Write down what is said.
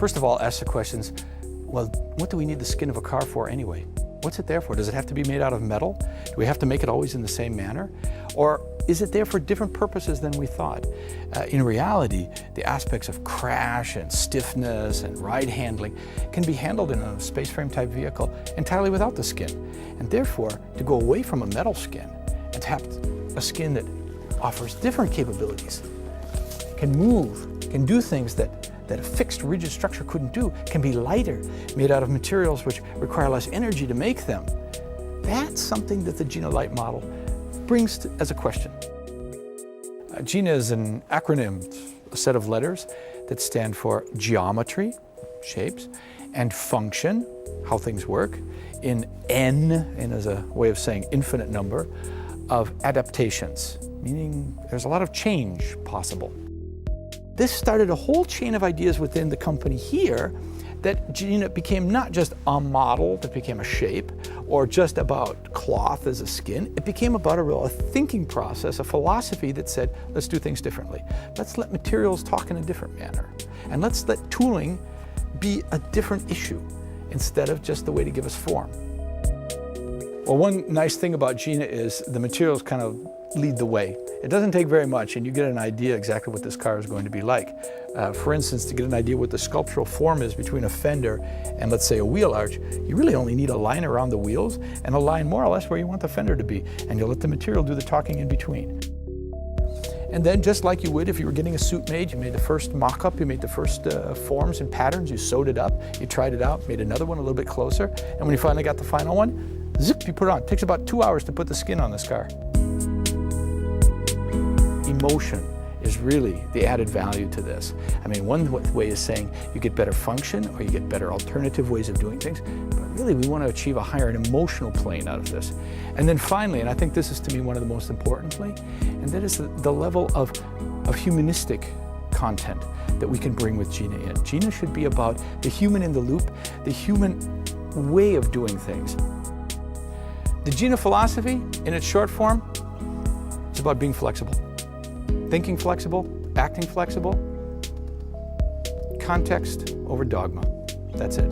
first of all, ask the questions, well, what do we need the skin of a car for anyway? What's it there for? Does it have to be made out of metal? Do we have to make it always in the same manner? Or is it there for different purposes than we thought? In reality, the aspects of crash and stiffness and ride handling can be handled in a space frame type vehicle entirely without the skin. And therefore, to go away from a metal skin and to have a skin that offers different capabilities, can move, can do things that a fixed rigid structure couldn't do, can be lighter, made out of materials which require less energy to make them. That's something that the GINA Light model brings as a question. GINA is an acronym, a set of letters that stand for geometry, shapes, and function, how things work, in N, and as a way of saying infinite number, of adaptations, meaning there's a lot of change possible. This started a whole chain of ideas within the company here that GINA became not just a model that became a shape or just about cloth as a skin. It became about a thinking process, a philosophy that said, let's do things differently. Let's let materials talk in a different manner. And let's let tooling be a different issue instead of just the way to give us form. Well, one nice thing about GINA is the materials kind of lead the way. It doesn't take very much and you get an idea exactly what this car is going to be like. For instance, to get an idea what the sculptural form is between a fender and let's say a wheel arch, you really only need a line around the wheels and a line more or less where you want the fender to be, and you'll let the material do the talking in between. And then just like you would if you were getting a suit made, you made the first mock-up, you made the first forms and patterns, you sewed it up, you tried it out, made another one a little bit closer, and when you finally got the final one, zip, you put it on. It takes about 2 hours to put the skin on this car. Emotion is really the added value to this. I mean, one way is saying you get better function or you get better alternative ways of doing things, but really we want to achieve a higher emotional plane out of this. And then finally, and I think this is to me one of the most importantly, and that is the level of humanistic content that we can bring with GINA in. GINA should be about the human in the loop, the human way of doing things. The GINA philosophy, in its short form, it's about being flexible. Thinking flexible, acting flexible, context over dogma. That's it.